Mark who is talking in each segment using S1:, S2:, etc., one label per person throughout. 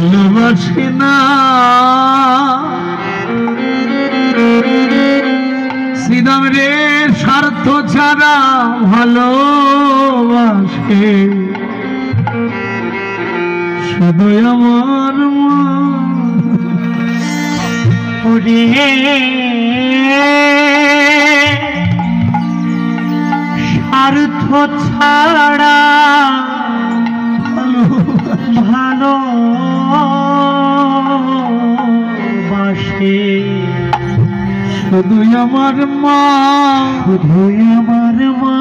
S1: ভালোবাসি না শ্রীদাম রে স্বার্থ ছাড়া ভালোবাসে শুধু আমার মা
S2: স্বার্থ ছাড়া ভালোবাসে
S1: শুধু আমার মা
S2: শুধু আমার মা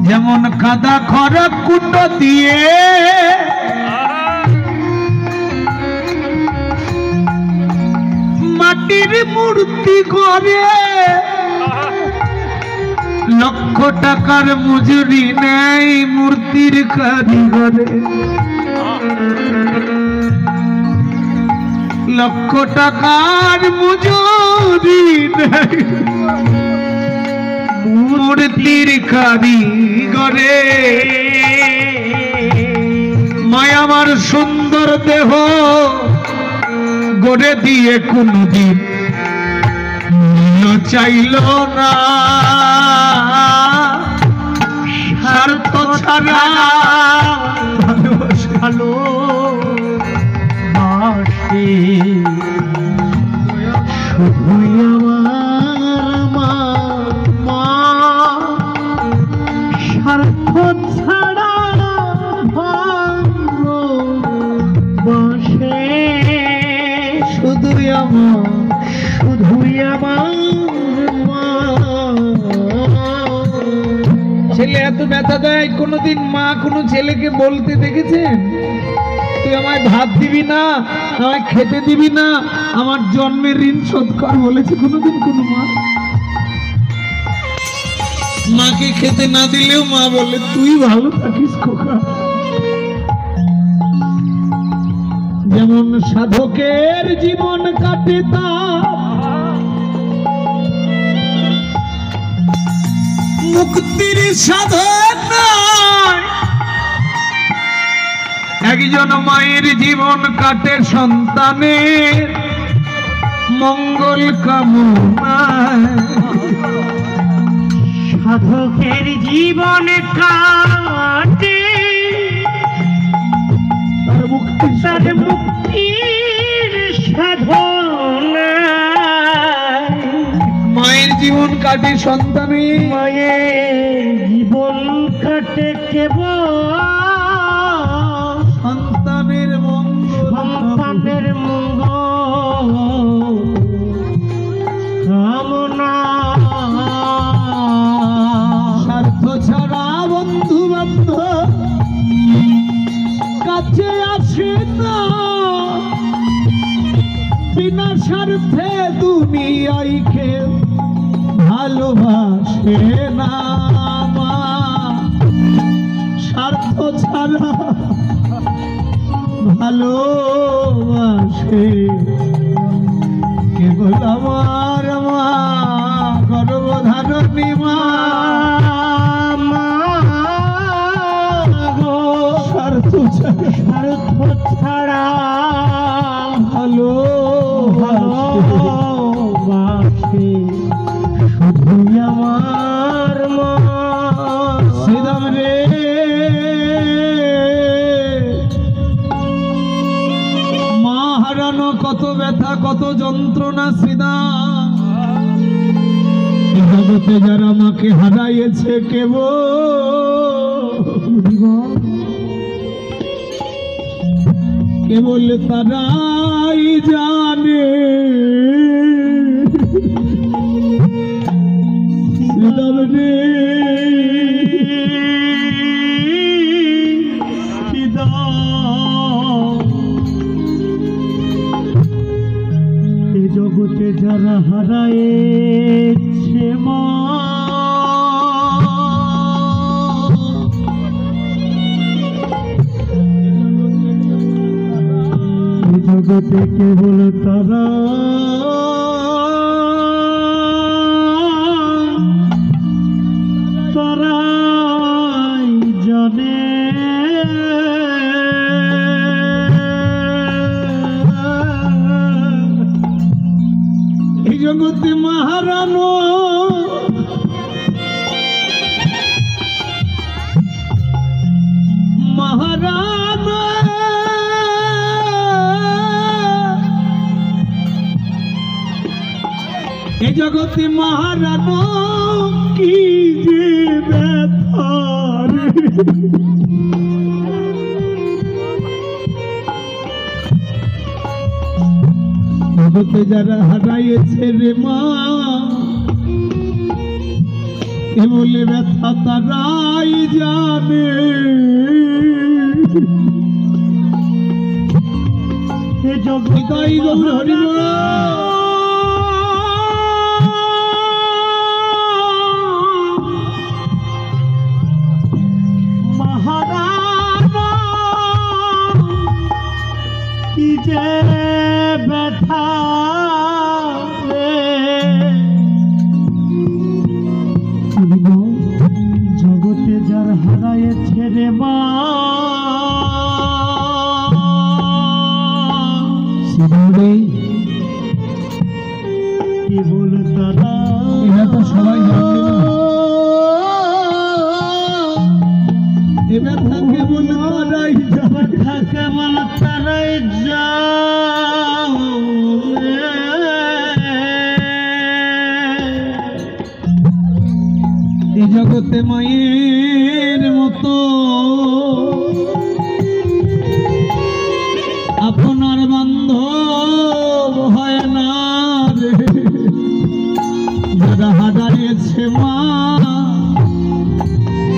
S1: যেমন কাদা খরা কুটো দিয়ে মাটির মূর্তি করে লক্ষ টাকার মজুরি নেই মূর্তির কারিগরে লক্ষ টাকার মজুরি নেই মূর্তির কারিগরে মায়া আমার সুন্দর দেহ গড়ে দিয়ে কোনদিন চাইল না স্বার্থ ছাড়া
S2: ভালোবাসে শুধু আমার মা স্বার্থ ছাড়া ভালোবাসে
S1: শুধু আমার
S2: শুধু আমার মা
S1: ছেলে এত ব্যথা দেয় কোনোদিন মা কোনো ছেলেকে বলতে দেখেছেন তুই আমায় ভাত দিবি না আমায় খেতে দিবি না আমার জন্মের ঋণ শোধ কর বলেছে কোনোদিন কোনো মা মাকে খেতে না দিলেও মা বলে তুই ভালো থাকিস খোকা যেমন সাধকের জীবন কাটে তা মুক্তির সাধন নয় একজন মায়ের জীবন কাটে সন্তানের মঙ্গল কামনায়
S2: সাধকের জীবন কাটে
S1: তার মুক্তির
S2: সাধনায়
S1: মায়ের জীবন কাটে সন্তানের
S2: মায়ের জীবন কাটে কেবল
S1: সন্তানের
S2: সন্তানের মঙ্গল কামনা
S1: স্বার্থ ছাড়া বন্ধু বান্ধব কাছে আসে না বিনা স্বার্থে দুনিয়ায় কেউ ভালোবাসে না মা স্বার্থ ছাড়া ভালোবাসে কেবল আমার মা গর্ভধারণী মা স্বার্থ
S2: ছাড়া
S1: ভালোবাসে
S2: শুধু আমার মা
S1: শ্রীরাম রে মা হারানো কত ব্যথা কত যন্ত্রণা শ্রীরাম এই জগতে যারা মাকে হারাইয়েছে কেবল তারাই জানে শ্রীরাম রে
S2: এ জগতে যারা হারায়েছে মা এ জগতে কেবল তারা তারাই
S1: জগতে মহারানো মহারানো এ জগতে মহারানো কি যে ব্যথা রে। জগতে যারা হারাইছে রে মা এ বলে ব্যথা তারাই জানে।
S2: এ জগতাই
S1: গৌর হরি বল।
S2: মহারানা কি যে ব্যথা রে। জগতে যার হারাইছে রে মা কি বল তারা
S1: এরা তো সবাই জানবে না। এ ব্যথা কেবল তারাই জানে।
S2: কেবল তারাই
S1: এ জগতে মায়ের মতো আপনার বান্ধব হয় না রে। যারা হারাইছে মা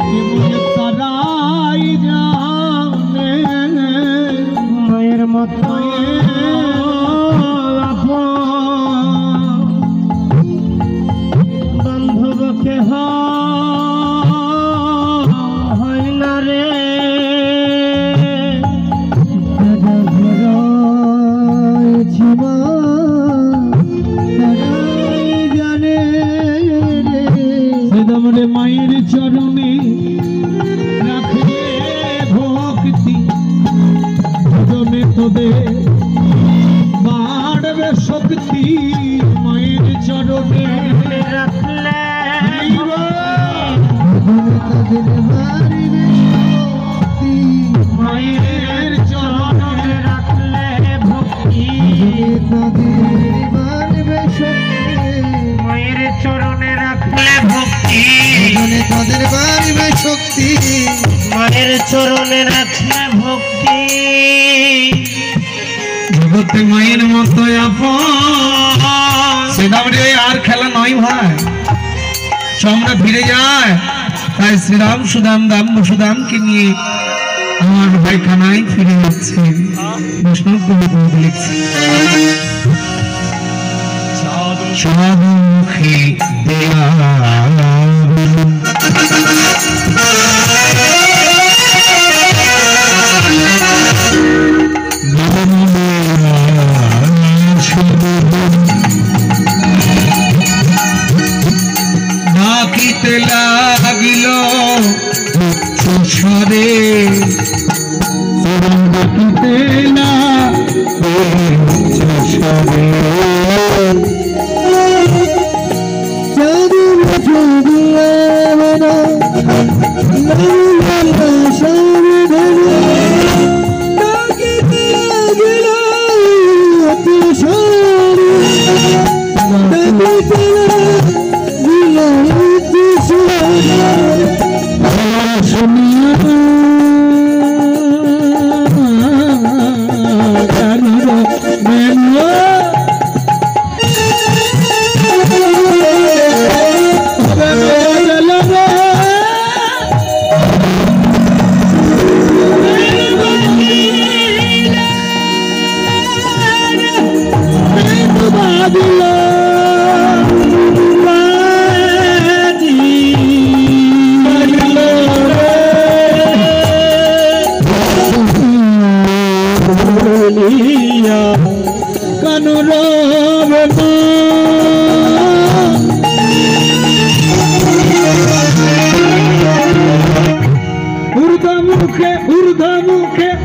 S1: কেবল তারাই জানে।
S2: মায়ের মতো বান্ধবকে হয় না রে।
S1: সেদমরে মায়ের চরণে রাখলে ভক্তি ভজনে তোদের বাড়বে শক্তি। মায়ের চরণে
S2: রাখলে
S1: মায়ের চরণে
S2: রাখলে ভক্তি মায়ের চরণে রাখলে ভক্তি
S3: তাদের বাড়বে শক্তি।
S2: মায়ের চরণে রাখলে ভক্তি।
S1: জগতে মায়ের মতো আপন সেদামরে আর খেলা নয় ভাই। চমড়া ফিরে যায় তাই শ্রীরাম সুদাম দাম সুদামকে নিয়ে আমার ভাইখানায় ফিরে যাচ্ছে। বৈষ্ণব কবি লিখছে মুখে দেয়া ডাকিতে লাগিল উচ্চস্বরে ডাকিতে উচ্চস্বরে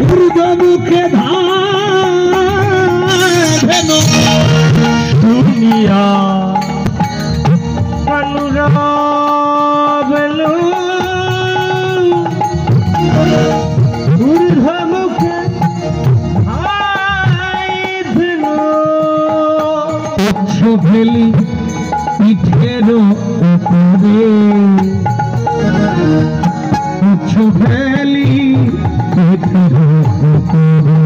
S1: ঊর্ধ্বমুখে ধান দুনিয়া ফেলি পিঠের উপরে, পুচ্ছ ফেলি পিঠের উপরে,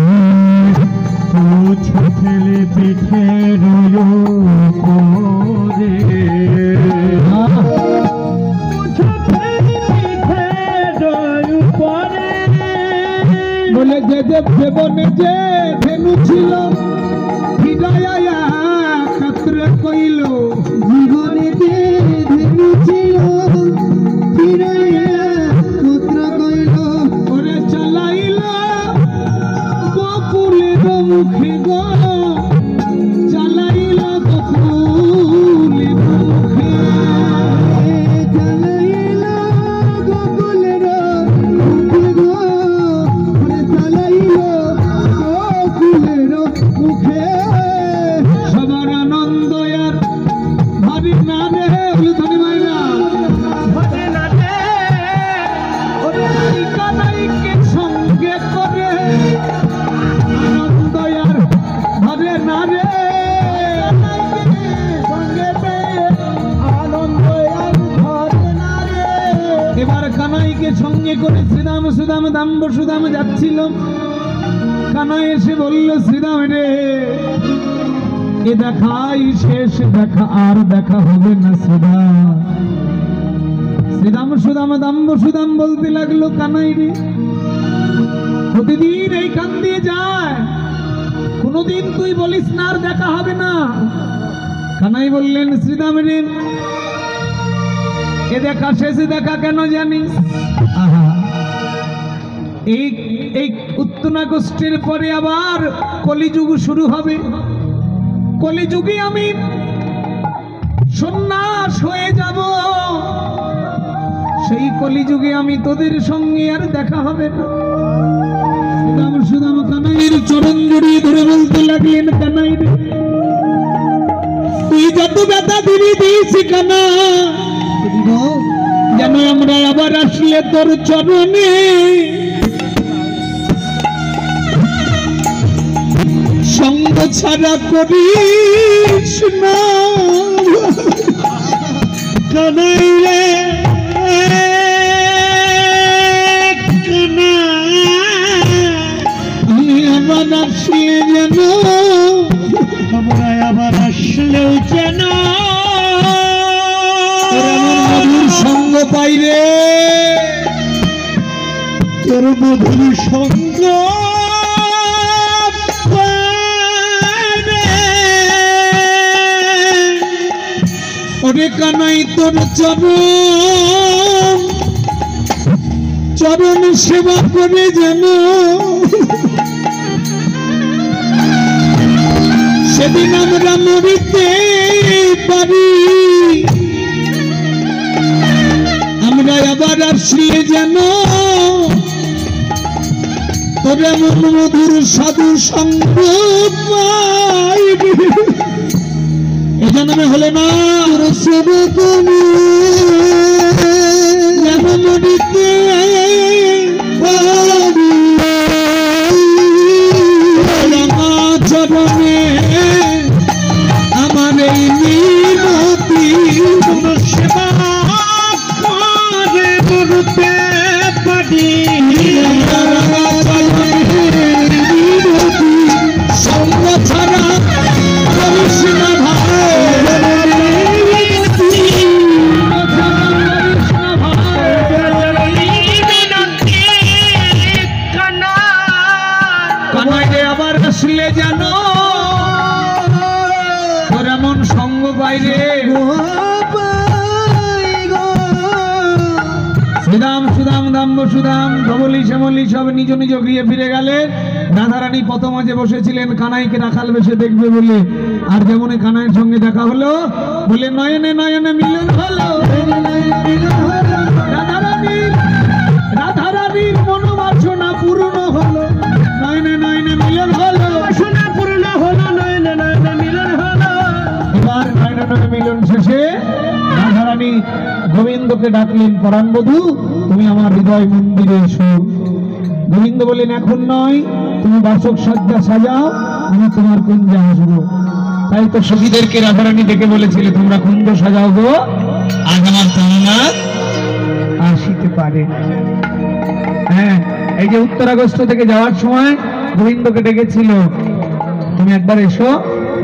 S2: পুছ ফেলে পিঠের উপরে, পুছ ফেলে পিঠের উপরে।
S1: বলে যে দেবনে যে ধেনু ছিল হৃদয়া ক্ষত্রে কইল,
S3: জীবনে যে ধেনু ছিল হৃদয়া পুত্র কইল,
S1: ওরে চালাইল গোকুলের মুখে গো, চালাইল গোকুলের মুখে,
S3: চালাইল গোকুলের মুখে গো, চালাইল গোকুলের মুখে।
S1: সবার আনন্দ আর ভাবি না রে ধনী মাইরা
S2: ভজে না রে,
S1: ওরে নায়িকা নায়িকে সঙ্গে করে আনন্দ আর ভাবে না রে,
S3: সঙ্গে পেয়ে আনন্দ আর ধরে না রে।
S1: এবার কানাইকে সঙ্গে করে শ্রীরাম সুদাম দাম্ব সুদাম যাচ্ছিল। কানাই এসে বলল, শ্রীরাম রে, এ দেখাই শেষ দেখা, আর দেখা হবে না শ্রীরাম। শ্রীরাম সুদাম দাম্ব সুদাম বলতে লাগলো, কানাই রে, প্রতিদিন এই কান দিয়ে যায়, কোনদিন তুই বলিস না আর দেখা হবে না। কানাই বললেন, শ্রীরাম রে, এ দেখা শেষ দেখা কেন জানিস? আহা, এই এই উত্তনা গোষ্ঠীর পরে আবার কলিযুগ শুরু হবে। কলিযুগে আমি সন্ন্যাস হয়ে যাব, সেই কলিযুগে আমি তোদের সঙ্গে আর দেখা হবে না। সুদাম সুদাম কানাইয়ের চরণ জড়িয়ে ধরে বলতে লাগলেন, কানাই রে, তুই যত ব্যথা দিবি দিস কানা, যেন আমরা আবার আসলে তোর চরণে সঙ্গ ছাড়া করিস না।
S2: কানাই রে, কানাই,
S1: আমি আবার আসলে যেন,
S2: আমরা আবার আসলেও যেন
S1: তোর এমন মধুর সঙ্গ পাই রে,
S2: তোর মধুর সঙ্গ পাবে।
S1: ওরে কানাই তোর চরণ চরণ সেবা করে যেন সেদিন আমরা মরিতে পারি, আমরা আবার আসলে যেন তোর এমন মধুর সাধু সঙ্গ পাই। এ জন্মে হলে না সেবা তুমি যেন মরিতে পারি, রামা চরণে আমার এই মিনতি,
S2: সেবা করে মরতে পারি।
S1: সঙ্গ ছাড়া করিস না ভাই, কানাইরে আবার আসলে জানো তোর এমন সঙ্গ বাইরে। শ্রীরাম সুদাম দাম্ব সুদাম ধবলি শ্যামলি সব নিজ নিজ গৃহে ফিরে গেলেন। রাধারানী পথমাঝে বসেছিলেন কানাইকে রাখাল বেশে দেখবে বলে, আর যেমন কানাইয়ের সঙ্গে দেখা হলো বলে নয়নে নয়নে মিলন হলো। রাধারানীর মনোবাসনা পূর্ণ হলো, নয়নে নয়নে মিলন হলো,
S2: বাসনা পূর্ণ হলো, নয়নে নয়নে মিলন হলো।
S1: এবার নয়নে নয়নে মিলন শেষে রাধারানী গোবিন্দকে ডাকলেন, পরাণ বধূ তুমি আমার হৃদয় মন্দিরে এসো। গোবিন্দ বললেন, এখন নয়, তুমি বাসক সজ্জা সাজাও, আমি তোমার কুঞ্জে আসবো। তাই তো সখীদেরকে রাধারানী ডেকে বলেছিল তোমরা কুঞ্জ সাজাও গো, আজ আমার প্রাণনাথ আসিতে পারে। হ্যাঁ, এই যে উত্তরাগস্ত থেকে যাওয়ার সময় গোবিন্দকে ডেকেছিল, তুমি একবার এসো,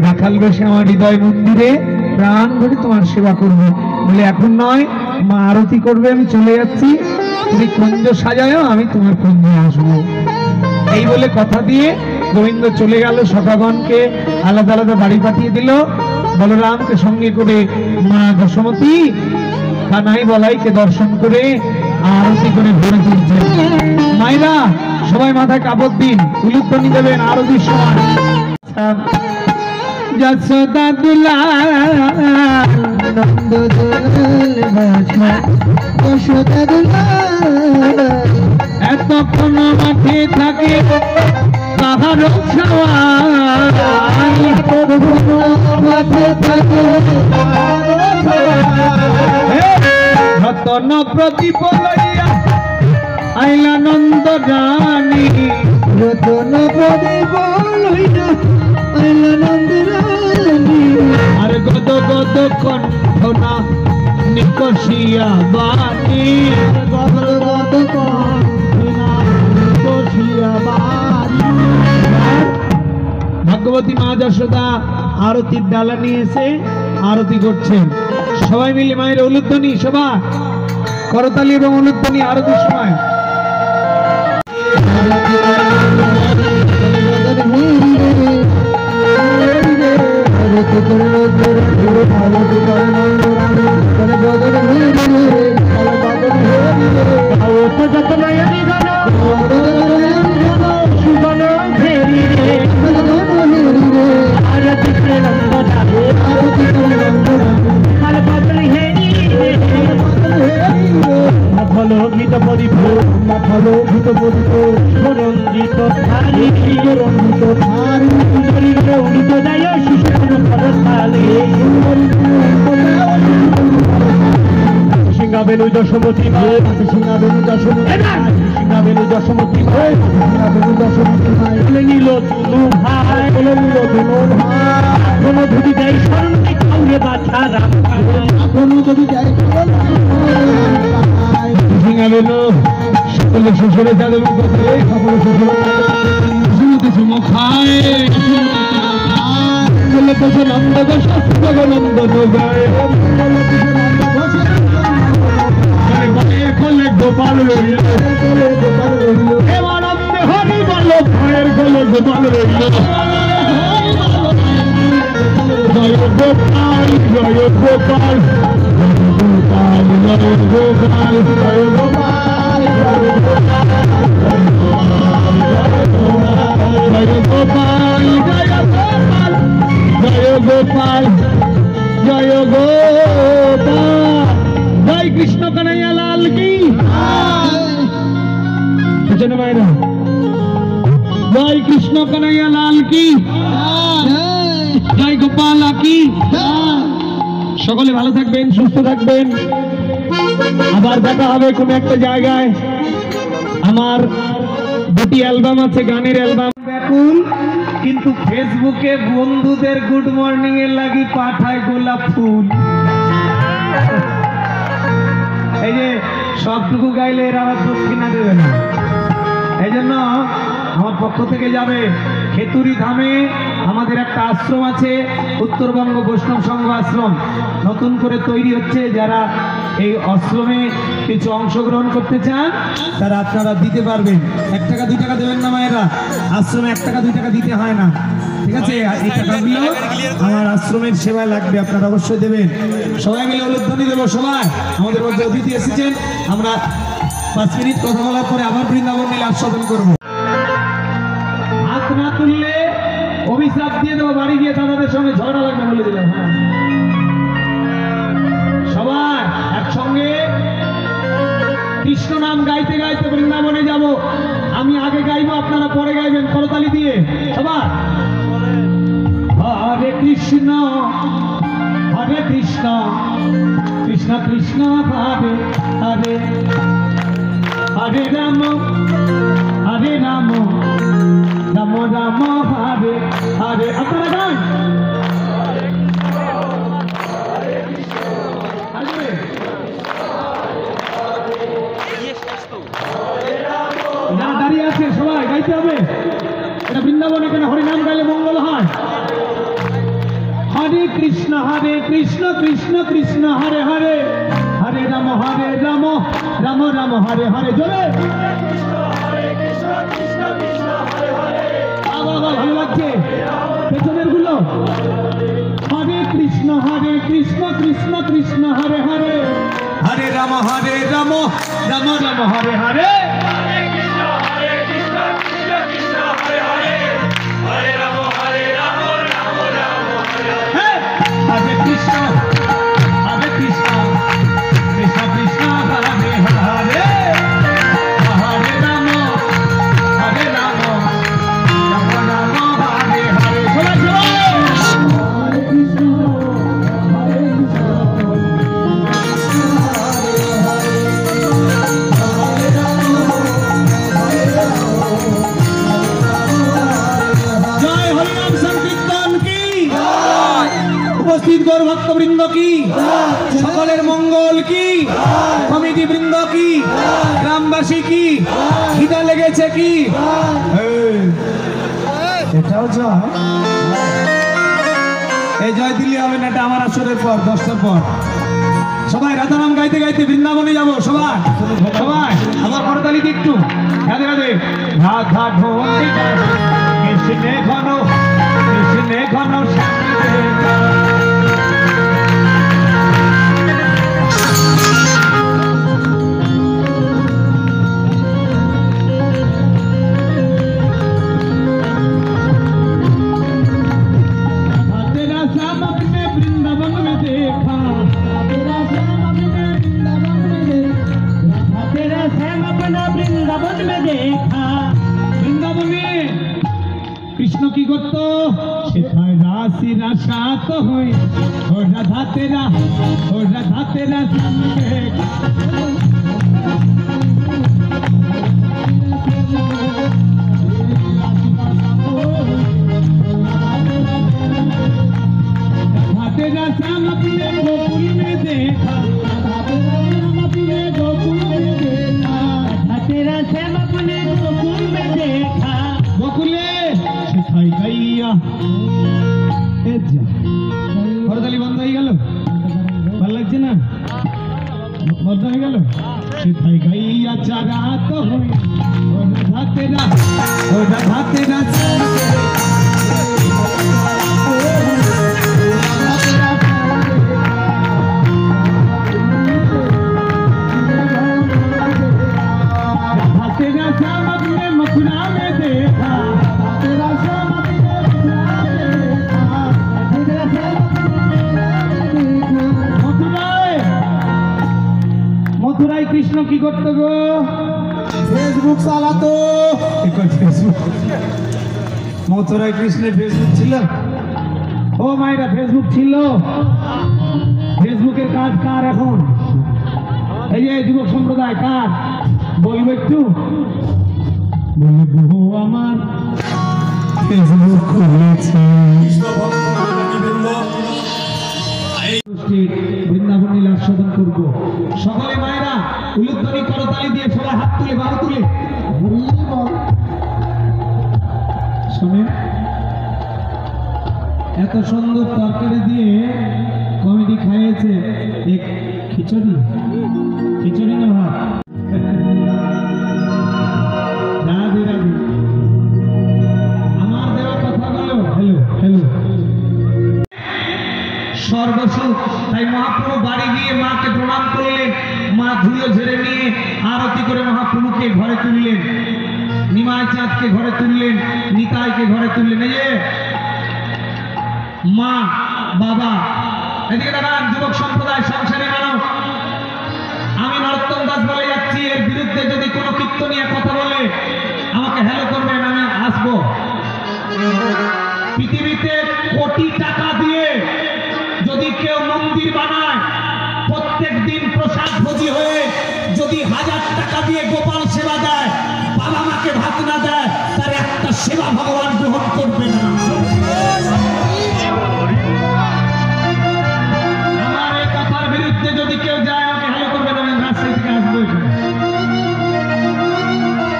S1: রাখাল বেশে আমার হৃদয় মন্দিরে প্রাণ ভরে তোমার সেবা করব। বলে এখন নয়, মা আরতি করবে, আমি চলে যাচ্ছি, তুমি কুঞ্জ সাজাও, আমি তোমার কুঞ্জে আসবো। এই বলে কথা দিয়ে গোবিন্দ চলে গেল, সখাগণকে আলাদা আলাদা বাড়ি পাঠিয়ে দিল। বলরামকে সঙ্গে করে মা যশোমতী কানাই বলাইকে দর্শন করে আরতি করে ভরে তুলছেন। মায়েরা সবাই মাথায় কাপড় দিন, উলুধ্বনি দেবেন আরতির সময়। যশোদা দুলাল নন্দ দোল বাজা, যশোদা দুলাল এতক্ষণ মাঠে থাকে কাহার মাঠে থাকে রতন প্রদীপ লইয়া আইলা নন্দ রানী, রতন প্রদীপ লইয়া আইলা নন্দ রানী, আর গদ গদ কণ্ঠনা নিকশিয়া বাণী, গদ গদ কণ্ঠনা নিকশিয়া বাণী। ভাগ্যবতী মা যশোদা আরতির ডালা নিয়ে এসে আরতি করছেন। সবাই মিলে মায়ের উলুধ্বনি, সবাই করতালি এবং উলুধ্বনি আরতির সময়।
S2: গীত পরিপূর মাথালো গীত পরিপূর রঞ্জিত ধারি রঞ্জিত ধারি উড়িত যায় শিশুর পরতালে সিংহাবেনু যশোমতী ভাই, সিংহাবেনু যশোমতী ভাই, সিংহাবেনু যশোমতী ভাই, সিংহাবেনু যশোমতী ভাই, বলে নিল তুলু ভাই, বলে নিল তুলু ভাই, কোনো ধুতি দেয় স্মরণে কাউরে বাছা রাম, কোনো যদি যায়
S1: সিংহাবেনু সকলে শ্বশুরে যাদের উপরে সকলে শ্বশুরে সুমখায় চলে বসে নন্দ নন্দ গায় কোলে গোপাল রইল, এবার হরি বল ভাইয়ের কোলে গোপাল রইল। জয় গোপাল জয় গোপাল গোপাল জয় গোপাল জয় গোপাল জয় গোপাল জয় গোপাল জয় গোপাল। জয় কৃষ্ণ কানাইয়া লাল কি মায়েরা, জয় কৃষ্ণ কানাইয়া লাল কি, জয় গোপাল কি। সকলে ভালো থাকবেন, সুস্থ থাকবেন, আবার দেখা হবে কোনো একটা জায়গায়। আমার দুটি অ্যালবাম আছে, গানের অ্যালবাম ব্যাকুল, কিন্তু ফেসবুকে বন্ধুদের গুড মর্নিং এর লাগি পাঠায় গোলাপ ফুল। এই যে সবটুকু গাইলে এর আবার দক্ষিণা দেবে না, এই জন্য আমার পক্ষ থেকে যাবে খেতুরি ধামে আমাদের একটা আশ্রম আছে, উত্তরবঙ্গ বৈষ্ণব সংঘ আশ্রম নতুন করে তৈরি হচ্ছে। যারা এই আশ্রমে কিছু অংশগ্রহণ করতে চান তারা আপনারা দিতে পারবেন। 1 টাকা 2 টাকা দেবেন না মায়েরা, আশ্রমে 1 টাকা 2 টাকা দিতে হয় না, ঠিক আছে? এই টাকাগুলো আমার আশ্রমের সেবায় লাগবে, আপনারা অবশ্যই দেবেন। সবাই মিলে উলুধ্বনি দেবো। সবাই আমাদের মধ্যে অতিথি এসেছেন, আমরা 5 মিনিট কথা বলার পরে আবার বৃন্দাবন মিলে আস্বাদন করবো। হাত না তুললে অভিশাপ দিয়ে দেবো, বাড়ি গিয়ে দাদাদের সঙ্গে ঝগড়া লাগবে বলে দিলাম। হ্যাঁ, সবাই একসঙ্গে কৃষ্ণ নাম গাইতে গাইতে বৃন্দাবনে যাব। আমি আগে গাইবো, আপনারা পরে গাইবেন করতালি দিয়ে। সবাই হরে কৃষ্ণ হরে কৃষ্ণ কৃষ্ণ কৃষ্ণ হরে হরে, হরে রাম রাম রাম হরে হরে। আপনারা গান
S2: গাইতে হবে। এটা বৃন্দাবন, এখানে হরিনাম গাইলে মঙ্গল হয়। হরে কৃষ্ণ কৃষ্ণ কৃষ্ণ হরে হরে, হরে রাম রাম রাম হরে হরে। জোরে বাবা, ভালো লাগছে পেছনের গুলো। হরে কৃষ্ণ কৃষ্ণ কৃষ্ণ হরে হরে, হরে রাম রাম রাম হরে হরে। হরে কৃষ্ণ কৃষ্ণ কৃষ্ণ হরে হরে, হরে রাম রাম রাম হরে হরে।
S3: হরে কৃষ্ণ হরে কৃষ্ণ হরে রাম হরে রাম।
S2: জয় হরিনাম সংকীর্তন কি, উপস্থিত গৌর ভক্তবৃন্দ কি, সকলের মঙ্গল কি, কমিটি বৃন্দ কি, গ্রামবাসী কি, খিদা লেগেছে কি? এটাও জয়, এই জয় দিলে হবে না, এটা আমার আসরের পর 10টার পর। সবাই রাধারাম গাইতে গাইতে বৃন্দাবনে যাবো। সবাই সবাই আমার করতালি দি একটু। রাধে রাধে। রাধা ঢোলিকা কৃষ্ণে ঘন तेरा श्याम अपने वृंदावन में देखा,
S3: तेरा श्याम अपने वृंदावन में देखा,
S2: तेरा श्याम अपना वृंदावन में देखा। বৃন্দাবনে কৃষ্ণ কি করত? সেখানে রাশি রাসাত হই, ও রাধা তেরা শ্যাম দেখা। तेरा श्याम अपने गोकुल में देखा,
S3: अपने गोकुल में देखा,
S2: तेरा श्याम अपने गोकुल में देखा। गोकुले সেখাই গাইয়া হরতালি বন্ধ হয়ে গেল, ভালো লাগছে না? বন্ধ হয়ে গেল। সেখাই গাইয়া চারা তো হই, ও রাধা তেরা तेरा श्याम अपने मथुरा में देखा,
S3: तेरा श्याम अपने मथुरा में देखा, तेरा श्याम अपने
S2: মথুরায় কৃষ্ণ কি করতো গো?
S3: ফেসবুক চালাতো।
S2: মথুরায় কৃষ্ণের ফেসবুক ছিল? ও মায়েরা, ফেসবুক ছিল। ফেসবুকের কাজ কার এখন? এই যে যুবক সম্প্রদায় কার বলবো একটু? বলবো আমার ফেসবুক খুলেছে। বৃন্দাবন লীলা আস্বাদন করবো। সকলে মায়েরা উলুধ্বনি করতালি দিয়ে সবাই হাত তুলে বারো তুলে শোনেন। এত সুন্দর তরকারি দিয়ে কমিটি খাইয়েছে, এক খিচুড়ি না ভাত। রাধে রাধে। আমার দেওয়া কথাগুলো হ্যালো সর্বসুখ। তাই মহাপ্রভু বাড়ি গিয়ে মাকে প্রণাম করলেন, মা ধুলো ঝেড়ে নিয়ে আরতি করে মহাপ্রভুকে ঘরে তুললেন, নিমাই চাঁদকে ঘরে তুললেন, নিতাইকে ঘরে তুললেন। এই যে মা বাবা, এদিকে দাঁড়ান যুবক সম্প্রদায়, সংসারী মানুষ। আমি নরোত্তম দাস বলে যাচ্ছি, এর বিরুদ্ধে যদি কোনো কীর্তনিয়া কথা বলে আমাকে হ্যালো করবেন, আমি আসবো। পৃথিবীতে কোটি টাকা দিয়ে যদি কেউ মন্দির বানায়, প্রত্যেক দিন প্রসাদ ভোজি হয়ে যদি 1000 টাকা দিয়ে গোপাল সেবা দেয়, বাবা মাকে ভাত না দেয়, তার একটা সেবা ভগবান গ্রহণ করবে না। আমার এই কথার বিরুদ্ধে যদি কেউ যায় আমাকে হ্যালো করবে না, আমি রাজশাহী থেকে আসবো।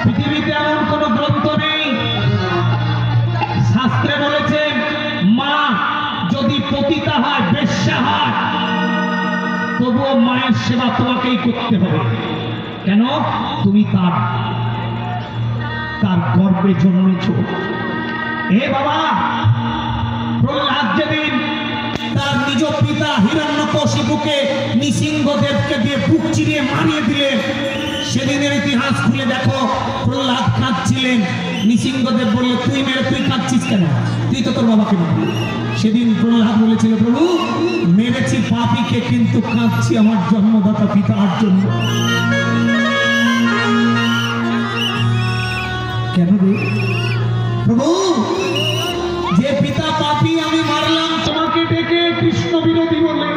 S2: পৃথিবীতে এমন কোন গ্রন্থ নেই
S1: মায়ের সেবা তোমাকেই করতে হবে। কেন? তুমি তার গর্ভে জন্মেছ। এ বাবা, প্রহ্লাদ যেদিন তার নিজ পিতা হিরণ্যকশিপুকে নৃসিংহদেবকে দিয়ে বুক চিরিয়ে মারিয়ে দিলেন, সেদিনের ইতিহাস খুলে দেখো। প্রহ্লাদ কাঁদছিলেন, নৃসিংহদেব বললে তুই মেরে তুই কাঁদছিস কেন? তুই তো তোর বাবাকে মারলি। সেদিন প্রহ্লাদ বলেছিল, প্রভু মেরেছি পাপীকে, কিন্তু কাঁদছি আমার জন্মদাতা পিতার জন্য। কেন রে প্রভু? যে পিতা পাপী আমি মারলাম তোমাকে ডেকে কৃষ্ণ বিরোধী বলে,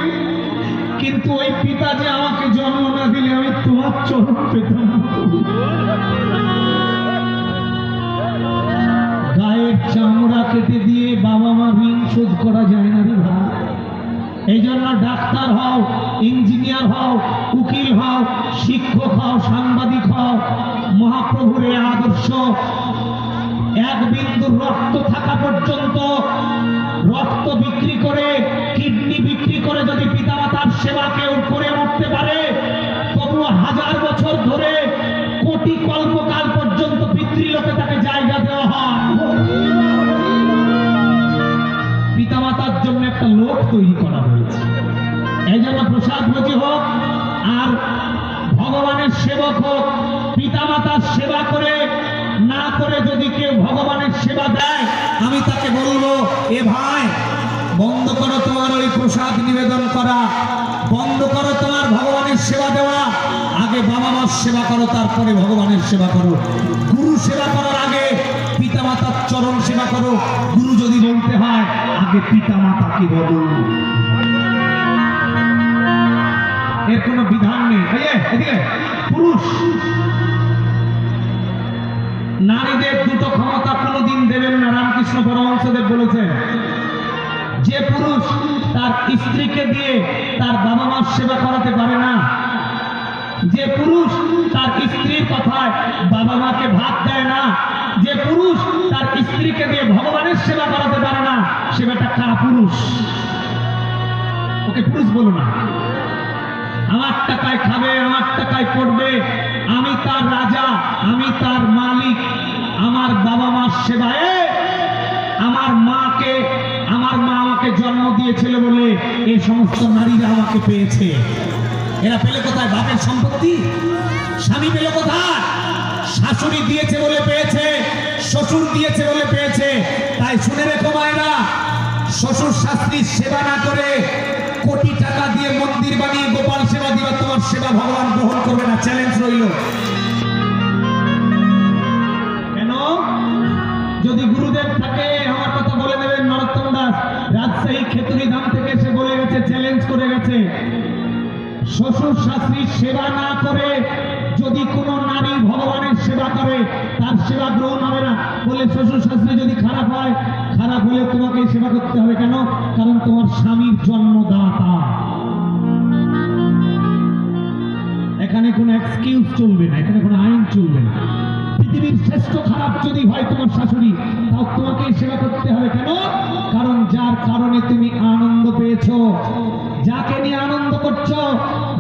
S1: কিন্তু ওই পিতা যে আমাকে জন্ম না দিলে আমি তোমার চরণ পেতাম। গায়ের চামড়া কেটে দিয়ে বাবা মা ঋণ শোধ করা যায় না রে ভাই। এই জন্য ডাক্তার হও, ইঞ্জিনিয়ার হও, উকিল হও, শিক্ষক হও, সাংবাদিক হও, মহাপ্রভুর এই আদর্শ এক বিন্দু রক্ত থাকা পর্যন্ত রক্ত বিক্রি করে, কিডনি বিক্রি করে যদি পিতামাতার সেবা কেউ করে মরতে পারে, তবুও 1000 বছর ধরে কোটি কল্পকাল পর্যন্ত পিতৃলোকে তাকে জায়গা দেওয়া হয়। পিতামাতার জন্য একটা লোক তৈরি করা হয়েছে। এই জন্য প্রসাদ ভোজি হোক আর ভগবানের সেবক হোক, পিতামাতার সেবা করে না করে যদি কেউ ভগবানের সেবা দেয়, আমি তাকে বলবো, এ ভাই বন্ধ করো তোমার ওই প্রসাদ নিবেদন করা, বন্ধ করো তোমার ভগবানের সেবা দেওয়া। আগে বাবা মার সেবা করো, তারপরে ভগবানের সেবা করো। গুরু সেবা করার আগে পিতামাতার চরণ সেবা করো। গুরু যদি বলতে হয় আগে পিতামাতাকে বলো। এর কোনো বিধান নেই। এদিকে পুরুষ নারীদের দুটো ক্ষমতা কোনোদিন দেবেন না। রামকৃষ্ণ পরমহংসদেব বলেছেন, যে পুরুষ তার স্ত্রীকে দিয়ে তার বাবা মার সেবা করাতে পারে না, যে পুরুষ তার স্ত্রীর কথায় বাবা মাকে ভাত দেয় না, যে পুরুষ তার স্ত্রীকে দিয়ে ভগবানের সেবা করাতে পারে না, সে একটা কাপুরুষ। ওকে পুরুষ বলো না। আমার টাকায় খাবে, আমার টাকায় পড়বে, আমি তার রাজা, আমি তার মালিক। আমার বাবা মার সেবায় আমার মা আমাকে জন্ম দিয়েছিল বলে এই সমস্ত নারীরা আমাকে পেয়েছে। এরা পেলে কোথায়? বাপের সম্পত্তি। স্বামী পেলে কোথায়? শাশুড়ি দিয়েছে বলে পেয়েছে, শ্বশুর দিয়েছে বলে পেয়েছে। তাই শুনে রেখো মায়েরা, শ্বশুর শাস্ত্রীর সেবা না করে কোটি টাকা দিয়ে মন্দির বানিয়ে গোপাল সেবা দিবা, তোমার সেবা ভগবান গ্রহণ করবে না। চ্যালেঞ্জ রইল। কেন? যদি গুরুদেব থাকে আমার কথা বলে দেবেন। নরোত্তম দাস রাজশাহী খেতুরি ধাম থেকে সে বলে গেছে, চ্যালেঞ্জ করে গেছে, শ্বশুর শাস্ত্রীর সেবা না করে যদি কোনো নারী ভগবানের সেবা করে তার সেবা গ্রহণ হবে না। বলে শ্বশুর শাস্ত্রী যদি খারাপ হয়, খারাপ হলে তোমাকে সেবা করতে হবে। কেন? কারণ তোমার স্বামীর জন্মদাতা। এখানে কোনো এক্সকিউজ চলবে না, এখানে কোনো আইন চলবে না। পৃথিবীর শ্রেষ্ঠ খারাপ যদি হয় তোমার শাশুড়ি, তাও তোমাকে সেবা করতে হবে। কেন? কারণ যার কারণে তুমি আনন্দ পেয়েছো, যাকে নিয়ে আনন্দ করছো,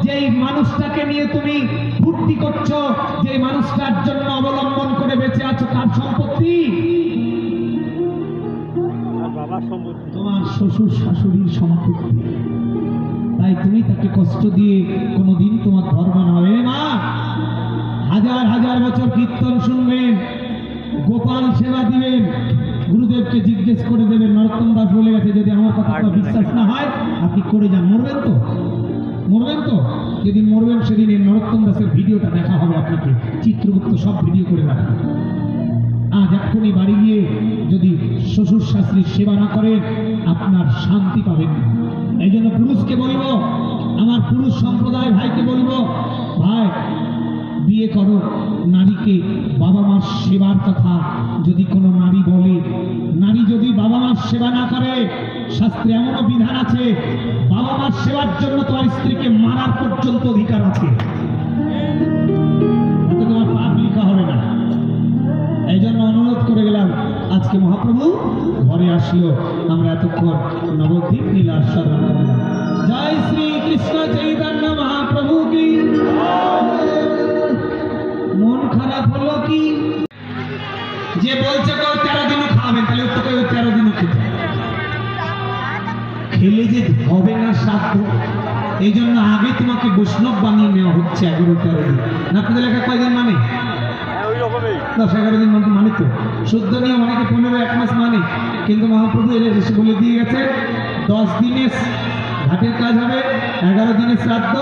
S1: যেই মানুষটাকে নিয়ে তুমি ফুর্তি করছো, যে মানুষটার জন্য অবলম্বন করে বেঁচে আছো, তার সম্পত্তি তোমার শ্বশুর শাশুড়ির সম্পত্তি। তাই তুমি তাকে কষ্ট দিয়ে কোনোদিন তোমার ধর্ম হবে না। 1000 বছর কীর্তন শুনবেন, গোপাল সেবা দিবেন, গুরুদেবকে জিজ্ঞেস করে দেবেন। নরোত্তম দাস বলে গেছে, যদি আমার কথা বিশ্বাস না হয় আপনি করে যান। মরবেন তো? মরবেন তো? যেদিন মরবেন সেদিন এই নরোত্তম দাসের ভিডিওটা দেখা হবে আপনাকে। চিত্রগুপ্ত সব ভিডিও করে রাখা। আজ এক্ষুনি বাড়ি গিয়ে যদি শ্বশুর শাস্ত্রীর সেবা না করেন আপনার শান্তি পাবেন না। এই জন্য পুরুষকে বলবো, আমার পুরুষ সম্প্রদায় ভাইকে বলবো, ভাই বিয়ে করো। নারীকে বাবা মার সেবার কথা যদি কোনো নারী বলে, নারী যদি বাবা মার সেবা না করে, শাস্ত্রে এমনও বিধান আছে, বাবা মার সেবার জন্য তোমার স্ত্রীকে মারার পর্যন্ত অধিকার আছে। তোমার পাপ লিখা হবে না। এই জন্য অনুরোধ করে গেলাম, আজকে মহাপ্রভু ঘরে আসলো, আমরা এতক্ষণ নবদ্বীপ লীলা আস্বাদন করলাম। জয় শ্রী কৃষ্ণ চৈতন্য। কি যে বলছে কেউ 13 দিনও খাবেন, তাহলে তোকে 13 দিনও খেতে হবে। খেলে যে হবে না শ্রাদ্ধ, এই জন্য আগে তোমাকে বৈষ্ণব বানিয়ে নেওয়া হচ্ছে 11-13 দিন। না আপনাদের এলাকায় কয়দিন মানে? 10-11 দিন মানে তো শুদ্ধ নিয়ম, অনেকে 15-1 মাস মানে, কিন্তু মহাপ্রভু এসে বলে দিয়ে গেছে 10 দিনে ঘাটের কাজ হবে, 11 দিনে শ্রাদ্ধ,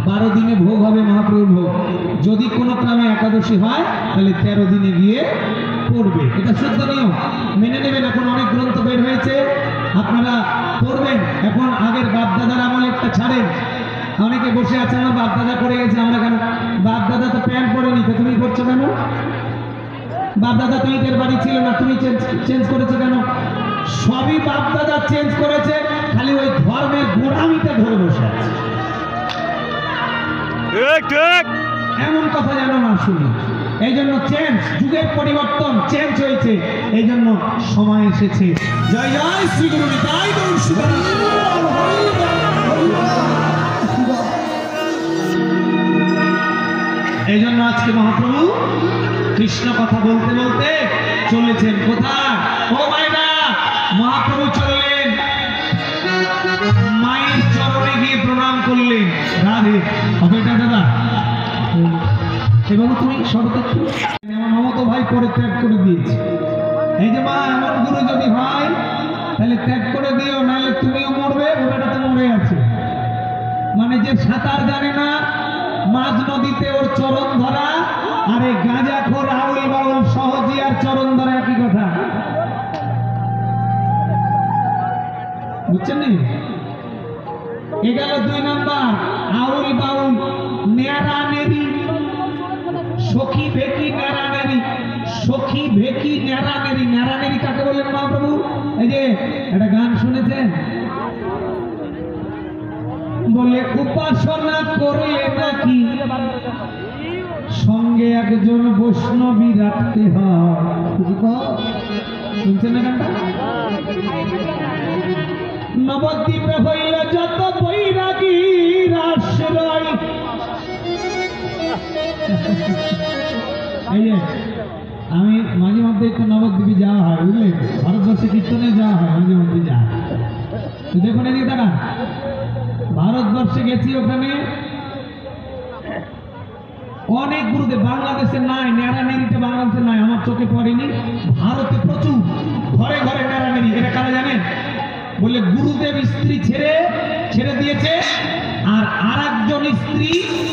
S1: 12 দিনে ভোগ হবে মহাপ্রভুর ভোগ। যদি কোনো ক্রমে একাদশী হয় তাহলে 13 দিনে গিয়ে পড়বে, এটা শুদ্ধ নিয়ম, মেনে নেবেন। এখন অনেক গ্রন্থ বের হয়েছে, আপনারা পড়বেন। এখন আগের বাপদাদার আমল একটা ছাড়েন। অনেকে বসে আছে আমার বাপদাদা করে গেছে, আমরা কেন? বাপদাদা তো প্যান্ট পরেনি, তো তুমি করছো কেন? বাপদাদা তো ইটের বাড়ি ছিল না, তুমি চেঞ্জ করেছো কেন? সবই বাপদাদা চেঞ্জ করেছে, খালি ওই ধর্মের গোড়ামিটা ধরে বসে আছে। এমন কথা যেন না শুনি। এই জন্য চেঞ্জ, যুগের পরিবর্তন, চেঞ্জ হয়েছে, এই জন্য সময় এসেছে। জয় জয় শ্রী গুরু নিতাই গৌর শিবায়। এই জন্য আজকে মহাপ্রভু কৃষ্ণ কথা বলতে বলতে চলেছেন কোথায়? ও মায়েরা, মহাপ্রভু চললেন মায়ের চরণে গিয়ে প্রণাম করলেন। রাধে অপেক্ষা দাদা, এবং তুমি সর্বত্র আমার মমতো ভাই পরে ত্যাগ করে দিয়েছে। এই যে মা, এমন গুরু যদি হয় তাহলে ত্যাগ করে দিও, নাহলে তুমিও মরবে, ওটা তো মরে আছে। মানে যে সাঁতার জানে না, মাঝ নদীতে ওর চরণ ধরা, আর এই গাঁজাখোর আউল বাউল সহজে আর চরণ ধরা একই কথা, বুঝছেন? এ গেল 2 নাম্বার। আউল বাউল নেড়া নেড়ি, সখী ভেকি নেড়া নেড়ি, সখী ভেকি নেড়া নেড়ি। নেড়া নেড়ি কাকে বললেন মহাপ্রভু? এই যে একটা গান শুনেছেন, বলে উপাসনা করলে নাকি সঙ্গে একজন বৈষ্ণবী রাখতে হয়। শুনছেন না গানটা? নবদ্বীপে হইল যত বৈরাগী আশ্রয়। এই যে আমি মাঝে মধ্যে একটু নবদ্বীপে যাওয়া হয়, বুঝলেন? ভারতবর্ষে কীর্তনে যাওয়া হয়, মাঝে মধ্যে যাওয়া। তো দেখুন এদিকে দাঁড়া, ভারতবর্ষে গেছি, ওখানে অনেক গুরুদেব, বাংলাদেশে নাই, নেড়ানেড়িটা বাংলাদেশে নাই, আমার চোখে পড়েনি। ভারতে প্রচুর, ঘরে ঘরে নেড়ানেড়ি। এটা কারা জানেন? বলে গুরুদেব স্ত্রী ছেড়ে দিয়েছে, আর আরেকজন স্ত্রী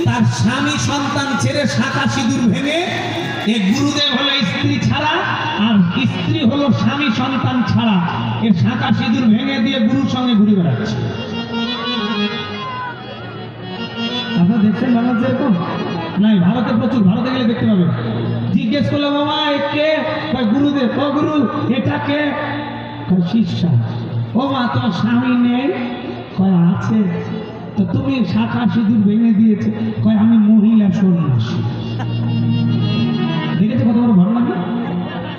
S1: তার স্বামী সন্তান ছেড়ে শাখা সিঁদুর ভেঙে, এই গুরুদেব হলো স্ত্রী ছাড়া, আর স্ত্রী হলো স্বামী সন্তান ছাড়া, এর শাখা সিঁদুর ভেঙে দিয়ে গুরুর সঙ্গে ঘুরে বেড়াচ্ছে। আপনারা দেখছেন বাংলাদেশে এরকম? নাই, ভারতে প্রচুর, ভারতে গেলে দেখতে পাবেন। জিজ্ঞেস করলাম, বাবা কে? গুরুদেব। ও গুরু, এটা কে? শিষ্যা। ও মা, তোমার স্বামী নেই? কয় আছে। তো তুমি শাখা সিঁদুর ভেঙে দিয়েছে? কয় আমি মহিলা সন্ন্যাসী। দেখেছো কত বড় ভণ্ডামি?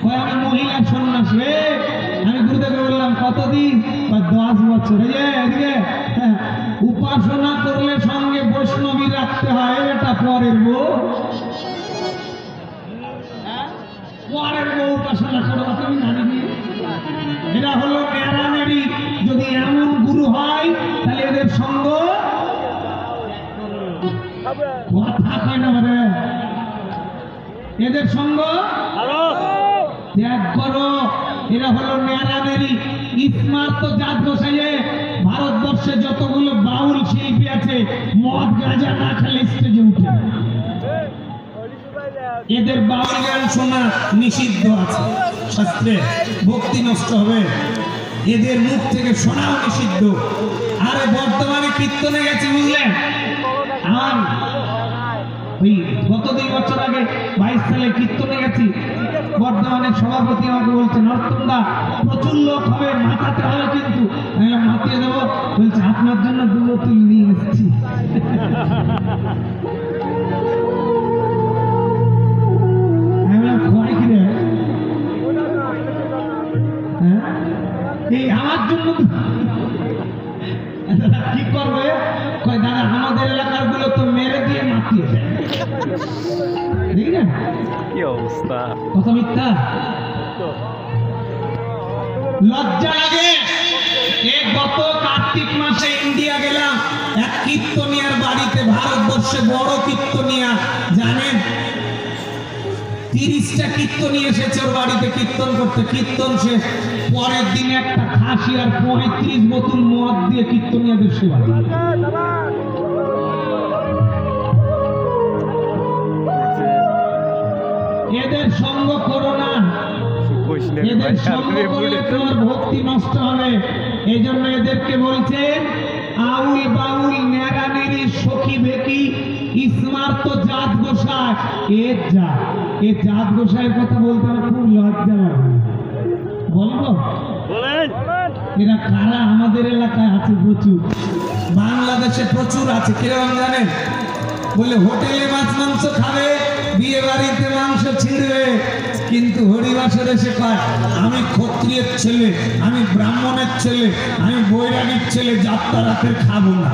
S1: কয় আমি মহিলা সন্ন্যাসী। আমি গুরুদেবকে বললাম কতদিন? 10 বছর। এই যে এদিকে উপাসনা করলে সঙ্গে বৈষ্ণবী রাখতে হয়, এটা পরের বউ, পরের বউ উপাসনা করো তুমি জানি। এরা হলো নেড়ানেড়ি। যদি এমন গুরু হয় তাহলে এদের সঙ্গ কথা হয় না, মানে এদের সঙ্গ ত্যাগ করো। এরা হলো নেড়ানেড়ি। স্মার্ত জাত বসাইয়ে ভারতবর্ষে যতগুলো বাউল শিল্পী আছে, মদ গাঁজা না খেলে স্টেজে উঠে। এদের বাউল গান শোনা নিষিদ্ধ আছে শাস্ত্রে, ভক্তি নষ্ট হবে। এদের মুখ থেকে শোনাও নিষিদ্ধ। আরে বর্তমানে কীর্তনে গেছি, বুঝলেন? আমার ওই গত 2 বছর আগে 22 সালে কীর্তনে গেছি, বর্ধমানের সভাপতি আমাকে বলছে, নরতন্দা প্রচুর লোক হবে, মাথাতে হবে কিন্তু। আমি মাতিয়ে দেবো। বলছে আপনার জন্য 2 বোতল নিয়ে এসেছি। এই আমার জন্য কি করবে? দাদা আমাদের এলাকার গুলো তো মেরে দিয়ে মাতিয়ে দেয়, দেখলেন?
S4: অবস্থা
S1: কথা মিথ্যা? লজ্জা লাগে। গত কার্তিক মাসে ইন্ডিয়া গেলাম, এক কীর্তনিয়ার বাড়িতে, ভারতবর্ষে বড় কীর্তনিয়া, জানেন 30টা কীর্তনী এসেছে ওর বাড়িতে কীর্তন করতে। কীর্তন শেষ, পরের দিন একটা খাসি আর 35 বোতল মদ দিয়ে কীর্তনিয়াদের সেবা দিল। এদের সঙ্গ করো না, এদের সঙ্গ করলে তোমার ভক্তি নষ্ট হবে। এই জন্য এদেরকে বলছেন আউল বাউল নেড়া নেড়ি সখী বেকি স্মার্ত জাত গোসাই। এর জাত, এই জাত গোসাইয়ের কথা বলতে আমার খুব লজ্জা লাগে। বলবো এরা কারা? আমাদের এলাকায় আছে প্রচুর, বাংলাদেশে প্রচুর আছে। কিরকম জানেন? বলে হোটেলে মাছ মাংস খাবে, বিয়ে বাড়িতে মাংস ছিঁড়বে, কিন্তু হরিবাসর এসে কয় আমি ক্ষত্রিয়ের ছেলে, আমি ব্রাহ্মণের ছেলে, আমি বৈরাগীর ছেলে, যাত্রা রাতের খাবো না।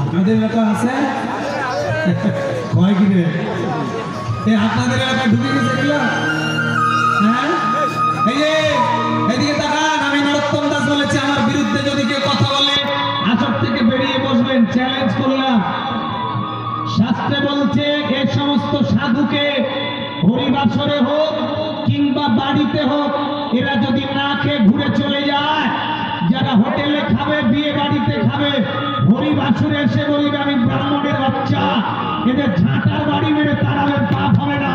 S1: আপনাদের এলাকা আছে? কয় কি রে? আপনাদের এলাকায় ঢুকে গেছে এগুলো? হ্যাঁ, এই যে এদিকে তাকান। আমি নরোত্তম দাস বলেছি, আমার বিরুদ্ধে যদি কেউ কথা বলে আসর থেকে বেরিয়ে বসবেন, চ্যালেঞ্জ করলাম। শাস্ত্রে বলছে এই সমস্ত সাধুকে হরিবাসরে হোক কিংবা বাড়িতে হোক, এরা যদি না খেয়ে ঘুরে চলে যায়, যারা হোটেলে খাবে, বিয়ে বাড়িতে খাবে, হরিবাসরে এসে বলবে আমি ব্রাহ্মণের বাচ্চা, এদের ঝাঁটার বাড়ি মেরে তাড়াবেন, পাপ হবে না,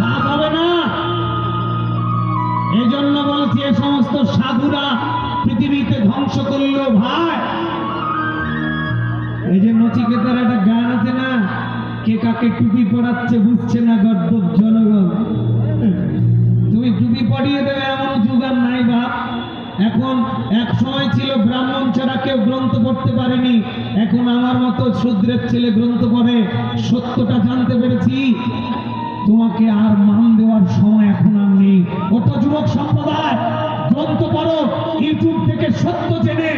S1: পাপ হবে না। এই জন্য বলছি এই সমস্ত সাধুরা পৃথিবীতে ধ্বংস করলো ভাই। এই যে নচিকেতার একটা গান আছে না, কে কাকে টুপি পড়াচ্ছে বুঝছে না গর্দব জনগণ। তুমি টুপি পড়িয়ে দেবে এমন যুগ আর নাই বাপ। এখন এক সময় ছিল ব্রাহ্মণ ছাড়া কেউ গ্রন্থ পড়তে পারেনি, এখন আমার মতো শূদ্রের ছেলে গ্রন্থ পড়ে। সত্যটা জানতে পেরেছি, তোমাকে আর মান দেওয়ার সময় এখন আর নেই। ওটা যুবক সম্প্রদায়, গ্রন্থ পড়ো, ইউটিউব থেকে সত্য জেনে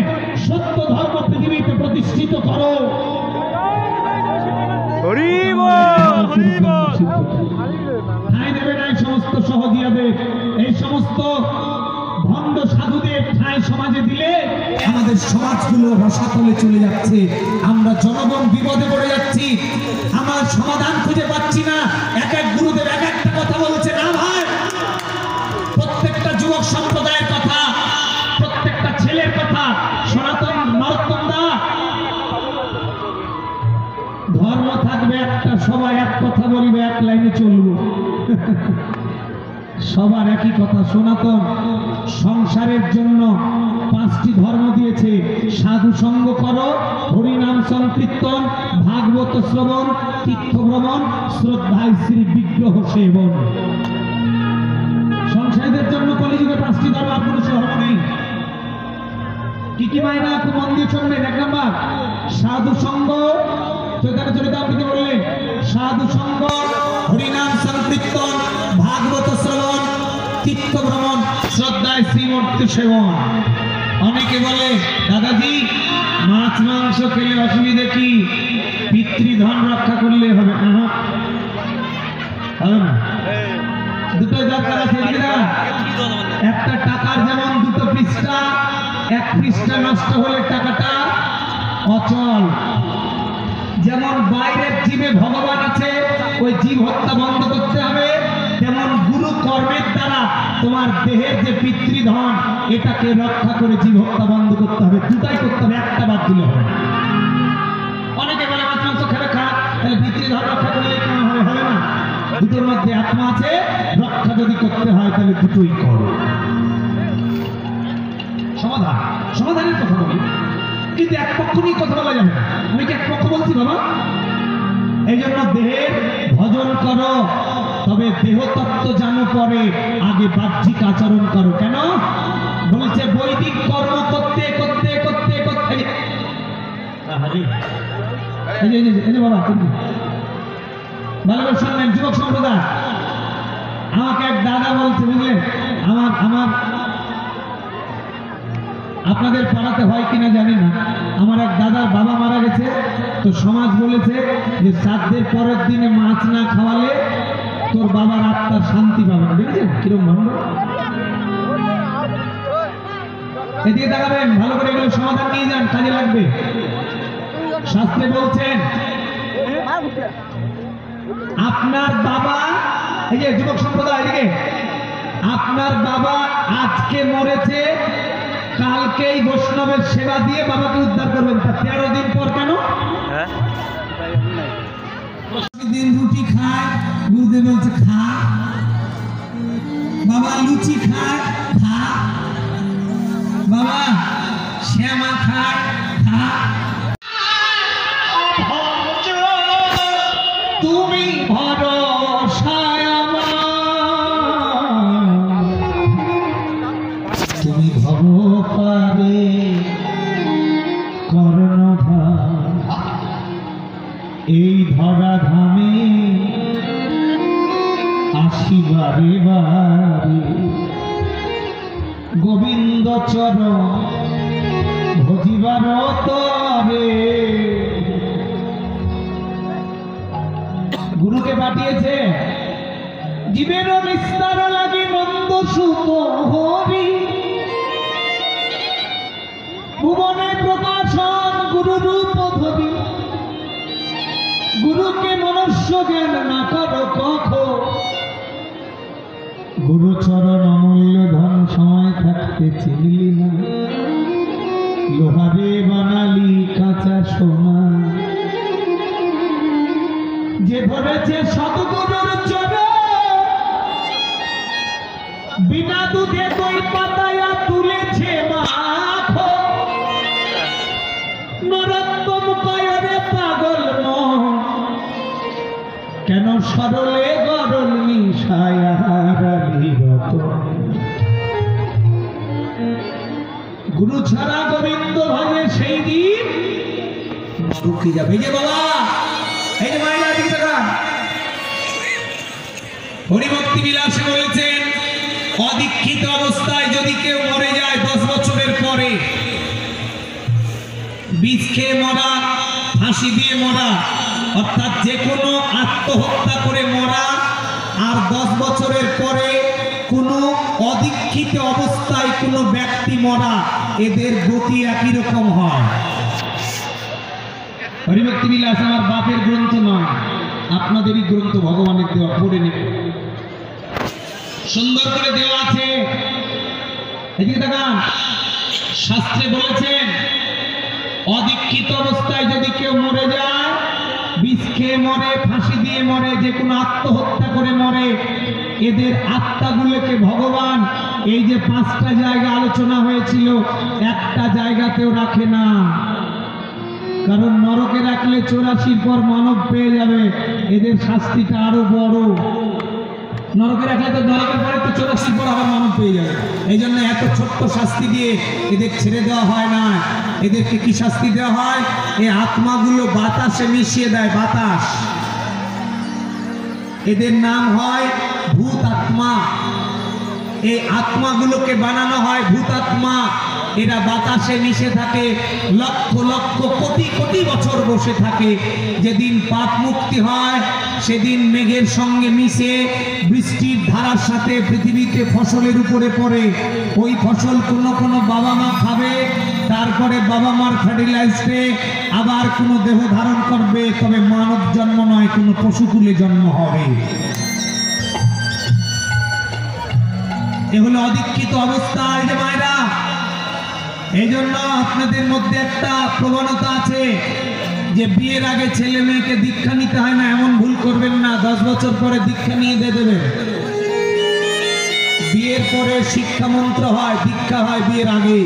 S1: সত্য ধর্ম পৃথিবীতে প্রতিষ্ঠিত করো। ঠাঁই দেবে না এই সমস্ত সহজিয়াদের, এই সমস্ত ভণ্ড সাধুদের ঠাঁই সমাজে দিলে আমাদের সমাজগুলো রসাতলে চলে যাচ্ছে, আমরা জনগণ বিপদে পড়ে যাচ্ছি, আমার সমাধান খুঁজে পাচ্ছি না। এক এক গুরুদেব এক একটা কথা বলছে না ভাই, প্রত্যেকটা যুবক সম্প্রদায়ের কথা, প্রত্যেকটা ছেলের কথা। সনাতন নরোত্তম দা, ধর্ম থাকবে একটা, সবাই এক কথা বলবে, এক লাইনে চলবো, সবার একই কথা। সনাতন সংসারের জন্য 5টি ধর্ম দিয়েছে, সাধু সঙ্গ করো, হরিনাম সংকীর্তন, ভাগবত শ্রবণ, তীর্থ ভ্রমণ, শ্রদ্ধায় শ্রী বিগ্রহ সেবন। সংসারীদের জন্য কলিযুগে 5টি ধর্ম, আর কোনো ধর্ম নেই। কি কি মায়না খুব মন দিয়ে শুনবেন। 1 নম্বর সাধু সঙ্গ, চৈতন্য চরিতামৃতে বললেন সাধু সঙ্গ, হরিনাম সংকীর্তন, ভাগবত শ্রবণ, তীর্থ ভ্রমণ, শ্রদ্ধায় শ্রীমূর্তি সেবন। অনেকে বলে দাদাজি মাছ মাংস খেলে অসুবিধা কি, পিতৃধন রক্ষা করলে হবে না, হবে না। দুটো দরকার আছে, একটা টাকার যেমন 2 পৃষ্ঠা, 1 পৃষ্ঠা নষ্ট হলে টাকাটা অচল। যেমন বাইরের জীবে ভগবান আছে, ওই জীব হত্যা বন্ধ করতে হবে, তেমন গুরু কর্মের দ্বারা তোমার দেহের যে পিতৃধন, এটাকে রক্ষা করে জীব হত্যা বন্ধ করতে হবে। দুটাই করতে হবে, একটা বাদ দিলে হবে না। অনেকে বলে মাছ মাংস খেলে খা, তাহলে পিতৃধন রক্ষা করলে কেন হবে? হবে না। দুটোর মধ্যে আত্মা আছে, রক্ষা যদি করতে হয় তাহলে দুটোই করো। সমাধান, সমাধানের কথা বলি, কিন্তু এক পক্ষ নিয়ে কথা বলা যাবে না। আমি কি এক পক্ষ বলছি বাবা? এই জন্য দেহের ভজন করো, তবে দেহতত্ত্ব জানো পরে, আগে বাহ্যিক আচরণ করো। কেন বলছে? বৈদিক কর্ম করতে করতে করতে করতে, বাবা ভালো করে শুনবেন যুবক সম্প্রদায়। আমাকে এক দাদা বলছে, বুঝলেন, আমার আপনাদের পাড়াতে হয় কিনা জানি না, আমার এক দাদার বাবা মারা গেছে, তো সমাজ বলেছে যে শ্রাদ্ধের পরের দিনে মাছ না খাওয়ালে তোর বাবার আত্মার শান্তি পাবে না। বুঝলেন কিরকম ভালো? এদিকে তাকাবেন, ভালো করে এগুলো সমাধান নিয়ে যান, কাজে লাগবে। শাস্ত্রে বলছেন আপনার বাবা, এই যে যুবক সম্প্রদায় এদিকে, আপনার বাবা আজকে মরেছে, কালকেই বৈষ্ণবের সেবা দিয়ে বাবাকে উদ্ধার করবেন। তা 13 দিন পর কেন? দিন রুটি খায়, গুরুদেব বলছে খা, বাবা লুচি খায় খা, বাবা শ্যামা খায় খা, তুমি ভরসায় আমার, তুমি ভবপারে কর্ণধার, এই ধরা ধামে আসিবারে বারে, গোবিন্দ চরণ ভজিবার তরে। গুরুকে পাঠিয়েছে জীবের বিস্তার লাগে নন্দ সুত হরি, ভুবনে প্রকাশন গুরু রূপ ধরি, গুরুকে মনুষ্য জ্ঞান না করো কখ, গুরু চরণ অমূল্য ধন সময় থাকতে চিনলি না, লোহারে বানালি কাঁচা সোনা, যে ধরেছে সতগুরুর চরণ, বিনা দুধে দই পাতায়া তুলেছে মাখো, নরোত্তম কয়রে পাগল মন, কেন সরলে গরল মিশায়া হারালি রতন। গুরু ছাড়া গোবিন্দ ভাবে সেই দিন সুখী যাবে। এই যে বাবা, এই যে মায়ের দিকে তাকান, হরিভক্তি বিলাসে বলেছেন অদীক্ষিত অবস্থায় যদি কেউ মরে যায় 10 বছরের পরে, বিষ খেয়ে মরা, ফাঁসি দিয়ে মরা, অর্থাৎ যে কোনো আত্মহত্যা করে মরা, আর 10 বছরের পরে কোনো অদীক্ষিত অবস্থায় কোনো ব্যক্তি মরা, এদের গতি একই রকম হয়। হরিভক্তি বিলাস আমার বাপের গ্রন্থ নয়, আপনাদেরই গ্রন্থ, ভগবানের দেওয়া, পড়ে নেবে, সুন্দর করে দেওয়া আছে। এদিকে তাকান, শাস্ত্রে বলেছেন অদীক্ষিত অবস্থায় যদি কেউ মরে যায়, বিষ খেয়ে মরে, ফাঁসি দিয়ে মরে, যে কোনো আত্মহত্যা করে মরে, এদের আত্মাগুলোকে ভগবান এই যে 5টা জায়গা আলোচনা হয়েছিল, একটা জায়গাতেও রাখে না, কারণ নরকে রাখলে 84 পর মানব পেয়ে যাবে, এদের শাস্তিটা আরো বড়। নরকে রাখলে তো নরকের পরে তো 84 পর আবার মানব পেয়ে যাবে, এই জন্য এত ছোট্ট শাস্তি দিয়ে এদের ছেড়ে দেওয়া হয় না। এদেরকে কি শাস্তি দেওয়া হয়? এই আত্মাগুলো বাতাসে মিশিয়ে দেয়, বাতাস, এদের নাম হয় ভূত আত্মা। এই আত্মাগুলোকে বানানো হয় ভূত আত্মা, এরা বাতাসে মিশে থাকে, লক্ষ লক্ষ কোটি কোটি বছর বসে থাকে। যেদিন পাপ মুক্তি হয় সেদিন মেঘের সঙ্গে মিশে বৃষ্টির ধারার সাথে পৃথিবীতে ফসলের উপরে পড়ে। ওই ফসল কোনো কোনো বাবা মা খাবে, তারপরে বাবা মার ফার্টিলাইজে আবার কোনো দেহ ধারণ করবে, তবে মানব জন্ম নয়, কোনো পশুকুলে জন্ম হবে। এগুলো অদীক্ষিত অবস্থা। এই যে মায়েরা, এই জন্য আপনাদের মধ্যে একটা প্রবণতা আছে যে বিয়ের আগে ছেলে মেয়েকে দীক্ষা নিতে হয় না, এমন ভুল করবেন না। 10 বছর পরে দীক্ষা নিয়ে দিয়ে দেবেন। বিয়ের পরে শিক্ষা মন্ত্র হয়, দীক্ষা হয় বিয়ের আগে।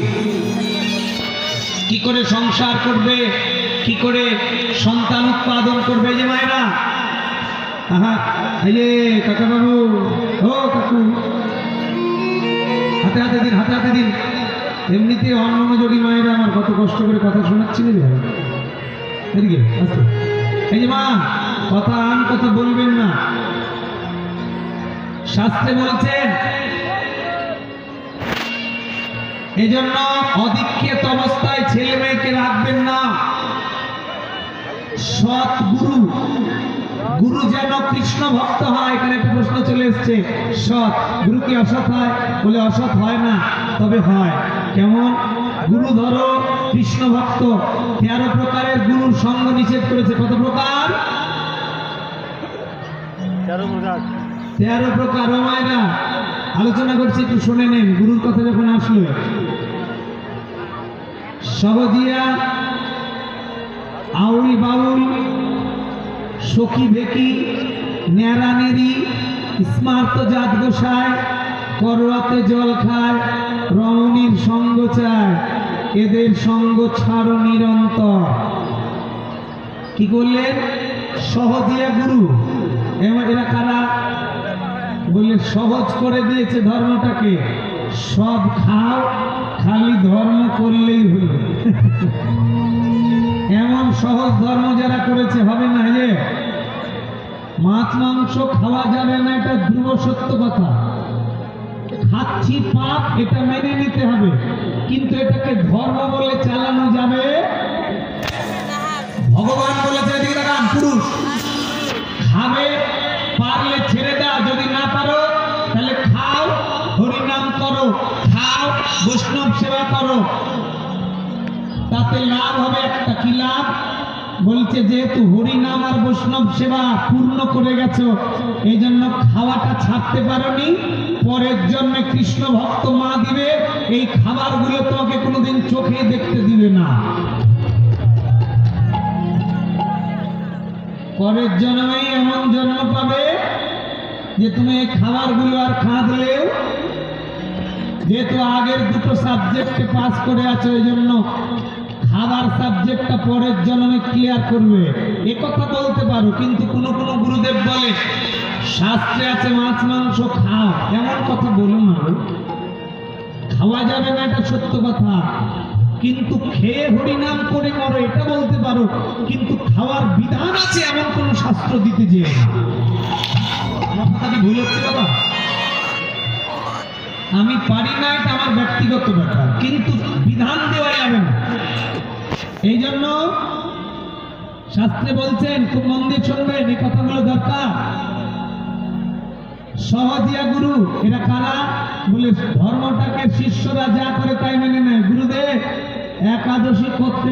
S1: কি করে সংসার করবে, কি করে সন্তান উৎপাদন করবে। যে মায়েরা, এই যে কাকা বাবু, ও কাকু, হাতে হাতে দিন, হাতে হাতে দিন। এমনিতে অমনোযোগী মায়েরা আমার কত কষ্ট করে কথা শোনাচ্ছিল। এদিকে আচ্ছা, এই যে মা, কথা আন, কথা বলবেন না। শাস্ত্রে বলছেন এই জন্য অদীক্ষিত অবস্থায় ছেলে মেয়েকে রাখবেন না। সৎ গুরু, গুরু যেন কৃষ্ণ ভক্ত হয়। এখানে একটা প্রশ্ন চলে এসছে, সৎ গুরু কি অসৎ হয়? বলে অসৎ হয় না, তবে হয়। কেমন? গুরু ধরো কৃষ্ণ ভক্ত, 13 প্রকারের গুরুর সঙ্গ নিষেধ করেছে। কত প্রকার? 13 প্রকার। ও মায়েরা, আলোচনা করছি, একটু শুনে নেন গুরুর কথা যখন আসলো। সহজিয়া, আউল বাউল, সখী ভেকি, নেড়া নেড়ি, স্মার্ত জাত গোসায়, করোয়াতে জল খায়, রমণীর সঙ্গ চায়, এদের সঙ্গ ছাড়ো নিরন্তর। কি করলেন? সহজিয়া গুরু। এরা কারা? বললে সহজ করে দিয়েছে ধর্মটাকে, সব খাও, খালি ধর্ম করলেই হলো। এমন সহজ ধর্ম যারা করেছে, হবে না যে মাছ মাংস খাওয়া যাবে না, এটা ধ্রুব সত্য কথা। খাচ্ছি পাপ, এটা মেনে নিতে হবে, কিন্তু এটাকে ধর্ম বলে চালানো যাবে। ভগবান বলেছে, পুরুষ খাবে, পারলে ছেড়ে দাও, যদি না পারো তাহলে খাও, হরিনাম করো, খাও, বৈষ্ণব সেবা করো, তাতে লাভ হবে একটা। কি লাভ? বলছে যেহেতু হরিনাম আর বৈষ্ণব সেবা পূর্ণ করে গেছো, এই জন্য খাওয়াটা ছাড়তে পারোনি, পরের জন্য কৃষ্ণ ভক্ত মা দিবে, এই খাবারগুলো তোমাকে কোনোদিন চোখে দেখতে দিবে না। পরের জন্মেই এমন জন্ম পাবে যে তুমি এই খাবারগুলো আর খাঁদলেও, যেহেতু আগের দুটো সাবজেক্টে পাস করে আছো, এই জন্য খাবার সাবজেক্টটা পরের জন্মে ক্লিয়ার করবে। এ কথা বলতে পারো, কিন্তু কোনো কোনো গুরুদেব বলে শাস্ত্রে আছে মাছ মাংস খাও, এমন কথা বলো না। খাওয়া যাবে না, এটা সত্য কথা, কিন্তু খেয়ে হরিনাম করে মরো, এটা বলতে পারো, কিন্তু খাওয়ার বিধান আছে এমন কোন শাস্ত্র দিতে যে। আমার কথা কি ভুল হচ্ছে বাবা? আমি পারি না, এটা আমার ব্যক্তিগত ব্যাপার, কিন্তু বিধান দেওয়া যাবে না। এই জন্য শাস্ত্রে বলছেন, খুব মন দিয়ে শুনবেন, এই কথাগুলো দরকার। সহজিয়া গুরু, এরা কারা? বলে ধর্মটাকে শিষ্যরা যা করে তাই মেনে নেয়। গুরুদেব একাদশী করতে